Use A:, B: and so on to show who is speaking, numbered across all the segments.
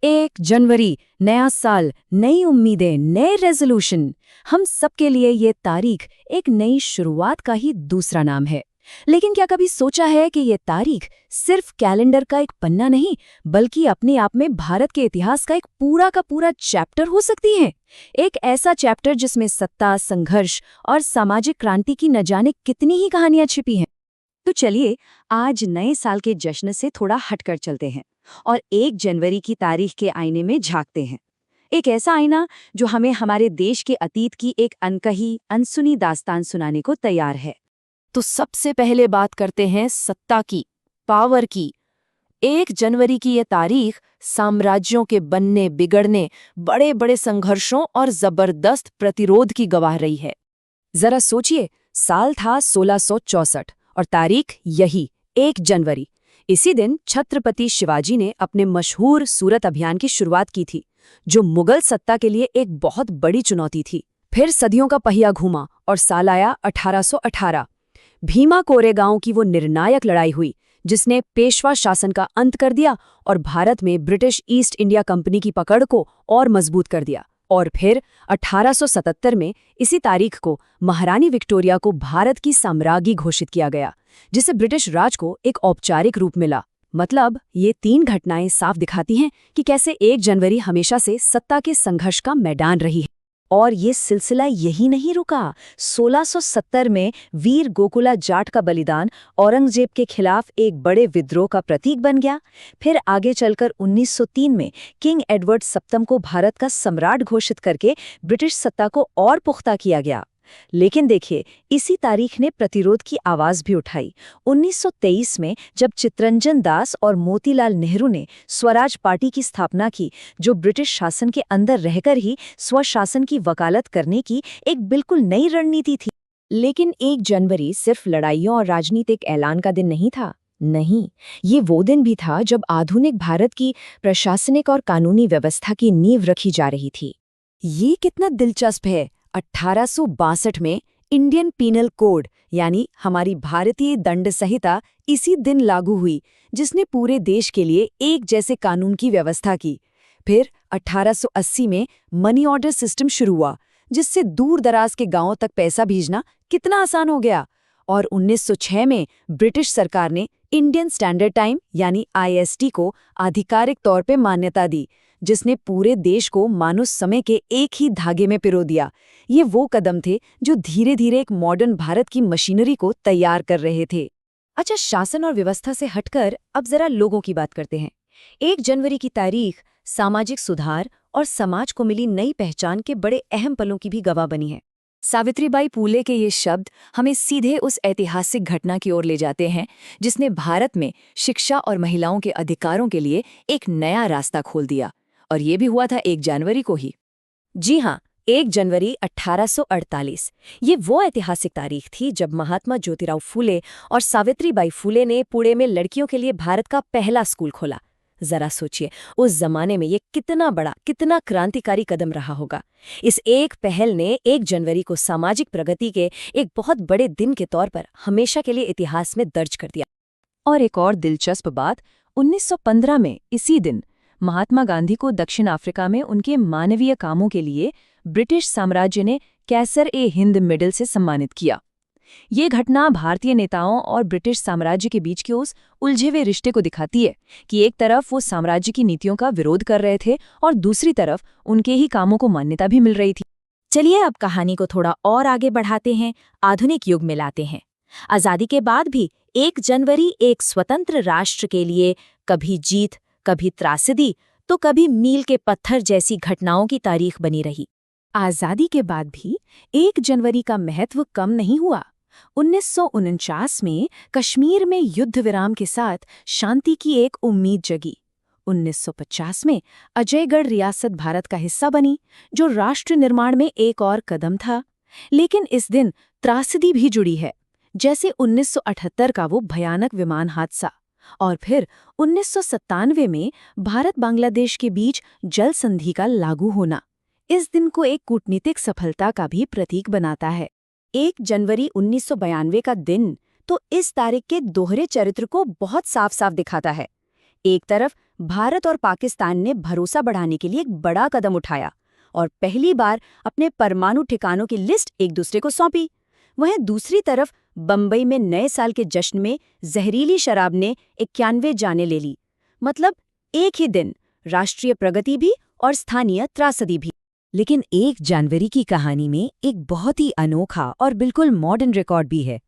A: 1 जनवरी, नया साल, नई उम्मीदें, नए रेजोल्यूशन। हम सबके लिए ये तारीख एक नई शुरुआत का ही दूसरा नाम है। लेकिन क्या कभी सोचा है कि ये तारीख सिर्फ कैलेंडर का एक पन्ना नहीं, बल्कि अपने आप में भारत के इतिहास का एक पूरा का पूरा चैप्टर हो सकती है। एक ऐसा चैप्टर जिसमें सत्ता, संघर्ष और सामाजिक क्रांति की न जाने कितनी ही कहानियां छिपी हैं। तो चलिए आज नए साल के जश्न से थोड़ा हटकर चलते हैं और 1 जनवरी की तारीख के आईने में झांकते हैं। एक ऐसा आईना जो हमें हमारे देश के अतीत की एक अनकही, अनसुनी दास्तान सुनाने को तैयार है। तो सबसे पहले बात करते हैं सत्ता की, पावर की। 1 जनवरी की ये तारीख साम्राज्यों के बनने, बिगड़ने, बड़े बड़े संघर्षों और जबरदस्त प्रतिरोध की गवाह रही है। जरा सोचिए, साल था 1664 और तारीख यही 1 जनवरी। इसी दिन छत्रपति शिवाजी ने अपने मशहूर सूरत अभियान की शुरुआत की थी, जो मुगल सत्ता के लिए एक बहुत बड़ी चुनौती थी। फिर सदियों का पहिया घूमा और साल आया 1818। भीमा कोरेगांव की वो निर्णायक लड़ाई हुई, जिसने पेशवा शासन का अंत कर दिया और भारत में ब्रिटिश ईस्ट इंडिया कंपनी की पकड़ को और मजबूत कर दिया। और फिर 1877 में इसी तारीख को महारानी विक्टोरिया को भारत की साम्राज्ञी घोषित किया गया, जिसे ब्रिटिश राज को एक औपचारिक रूप मिला। मतलब ये 3 घटनाएं साफ दिखाती हैं कि कैसे 1 जनवरी हमेशा से सत्ता के संघर्ष का मैदान रही है। और ये सिलसिला यही नहीं रुका। 1670 में वीर गोकुला जाट का बलिदान औरंगजेब के खिलाफ एक बड़े विद्रोह का प्रतीक बन गया। फिर आगे चलकर 1903 में किंग एडवर्ड सप्तम को भारत का सम्राट घोषित करके ब्रिटिश सत्ता को और पुख्ता किया गया। लेकिन देखिए, इसी तारीख ने प्रतिरोध की आवाज भी उठाई। 1923 में जब चित्तरंजन दास और मोतीलाल नेहरू ने स्वराज पार्टी की स्थापना की, जो ब्रिटिश शासन के अंदर रहकर ही स्वशासन की वकालत करने की एक बिल्कुल नई रणनीति थी। लेकिन 1 जनवरी सिर्फ लड़ाइयों और राजनीतिक ऐलान का दिन नहीं था। नहीं, ये वो दिन भी था जब आधुनिक भारत की प्रशासनिक और कानूनी व्यवस्था की नींव रखी जा रही थी। ये कितना दिलचस्प है। 1862 में इंडियन पीनल कोड यानी हमारी भारतीय दंड संहिता इसी दिन लागू हुई, जिसने पूरे देश के लिए एक जैसे कानून की व्यवस्था की। फिर 1880 में मनी ऑर्डर सिस्टम शुरू हुआ, जिससे दूर दराज के गांवों तक पैसा भेजना कितना आसान हो गया। और 1906 में ब्रिटिश सरकार ने इंडियन स्टैंडर्ड टाइम यानी IST को आधिकारिक तौर पे मान्यता दी, जिसने पूरे देश को मानो समय के एक ही धागे में पिरो दिया। ये वो कदम थे जो धीरे धीरे एक मॉडर्न भारत की मशीनरी को तैयार कर रहे थे। अच्छा, शासन और व्यवस्था से हटकर अब जरा लोगों की बात करते हैं। 1 जनवरी की तारीख सामाजिक सुधार और समाज को मिली नई पहचान के बड़े अहम पलों की भी गवाह बनी है। सावित्रीबाई फूले के ये शब्द हमें सीधे उस ऐतिहासिक घटना की ओर ले जाते हैं, जिसने भारत में शिक्षा और महिलाओं के अधिकारों के लिए एक नया रास्ता खोल दिया। और ये भी हुआ था 1 जनवरी को ही। जी हाँ, 1 जनवरी 1848। ये वो ऐतिहासिक तारीख थी जब महात्मा ज्योतिराव फूले और सावित्रीबाई फूले ने पुणे में लड़कियों के लिए भारत का पहला स्कूल खोला। जरा सोचिए, उस जमाने में ये कितना बड़ा, कितना क्रांतिकारी कदम रहा होगा। इस एक पहल ने 1 जनवरी को सामाजिक प्रगति के एक बहुत बड़े दिन के तौर पर हमेशा के लिए इतिहास में दर्ज कर दिया। और एक और दिलचस्प बात, 1915 में इसी दिन महात्मा गांधी को दक्षिण अफ्रीका में उनके मानवीय कामों के लिए ब्रिटिश साम्राज्य ने कैसर-ए-हिंद मेडल से सम्मानित किया। ये घटना भारतीय नेताओं और ब्रिटिश साम्राज्य के बीच के उस उलझे हुए रिश्ते को दिखाती है कि एक तरफ वो साम्राज्य की नीतियों का विरोध कर रहे थे और दूसरी तरफ उनके ही कामों को मान्यता भी मिल रही थी। चलिए अब कहानी को थोड़ा और आगे बढ़ाते हैं, आधुनिक युग में लाते हैं। आजादी के बाद भी 1 जनवरी एक स्वतंत्र राष्ट्र के लिए कभी जीत, कभी त्रासदी, तो कभी मील के पत्थर जैसी घटनाओं की तारीख बनी रही। आजादी के बाद भी 1 जनवरी का महत्व कम नहीं हुआ। 1949 में कश्मीर में युद्ध विराम के साथ शांति की एक उम्मीद जगी। 1950 में अजयगढ़ रियासत भारत का हिस्सा बनी, जो राष्ट्र निर्माण में एक और कदम था। लेकिन इस दिन त्रासदी भी जुड़ी है, जैसे 1978 का वो भयानक विमान हादसा। और फिर 1997 में भारत बांग्लादेश के बीच जल संधि का लागू होना इस दिन को एक कूटनीतिक सफलता का भी प्रतीक बनाता है। 1 जनवरी 1992 का दिन तो इस तारीख के दोहरे चरित्र को बहुत साफ साफ दिखाता है। एक तरफ भारत और पाकिस्तान ने भरोसा बढ़ाने के लिए एक बड़ा कदम उठाया और पहली बार अपने परमाणु ठिकानों की लिस्ट एक दूसरे को सौंपी। वहीं दूसरी तरफ बम्बई में नए साल के जश्न में जहरीली शराब ने 91 जानें ले ली। मतलब एक ही दिन राष्ट्रीय प्रगति भी और स्थानीय त्रासदी भी। लेकिन 1 जनवरी की कहानी में एक बहुत ही अनोखा और बिल्कुल मॉडर्न रिकॉर्ड भी है।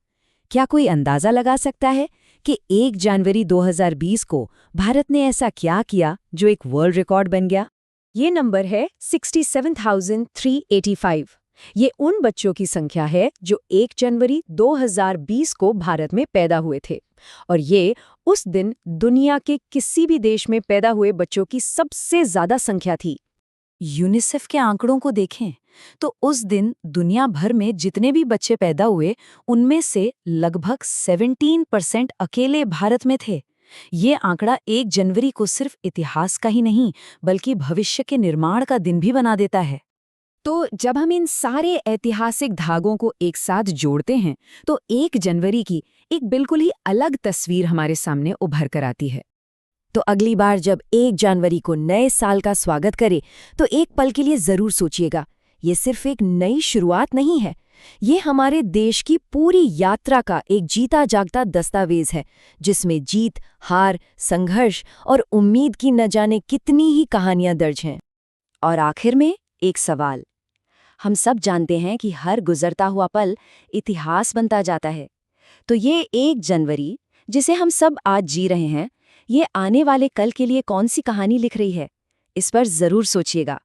A: क्या कोई अंदाजा लगा सकता है कि 1 जनवरी 2020 को भारत ने ऐसा क्या किया जो एक वर्ल्ड रिकॉर्ड बन गया? ये नंबर है 67,385। ये उन बच्चों की संख्या है जो 1 जनवरी 2020 को भारत में पैदा हुए थे, और ये उस दिन दुनिया के किसी भी देश में पैदा हुए बच्चों की सबसे ज्यादा संख्या थी। यूनिसेफ के आंकड़ों को देखें तो उस दिन दुनिया भर में जितने भी बच्चे पैदा हुए उनमें से लगभग 17% अकेले भारत में थे। ये आंकड़ा 1 जनवरी को सिर्फ इतिहास का ही नहीं बल्कि भविष्य के निर्माण का दिन भी बना देता है। तो जब हम इन सारे ऐतिहासिक धागों को एक साथ जोड़ते हैं तो 1 जनवरी की एक बिल्कुल ही अलग तस्वीर हमारे सामने उभर कर आती है। तो अगली बार जब 1 जनवरी को नए साल का स्वागत करें तो एक पल के लिए जरूर सोचिएगा, ये सिर्फ एक नई शुरुआत नहीं है, ये हमारे देश की पूरी यात्रा का एक जीता जागता दस्तावेज है, जिसमें जीत, हार, संघर्ष और उम्मीद की न जाने कितनी ही कहानियां दर्ज हैं। और आखिर में एक सवाल, हम सब जानते हैं कि हर गुजरता हुआ पल इतिहास बनता जाता है। तो ये 1 जनवरी जिसे हम सब आज जी रहे हैं, ये आने वाले कल के लिए कौन सी कहानी लिख रही है? इस पर जरूर सोचिएगा।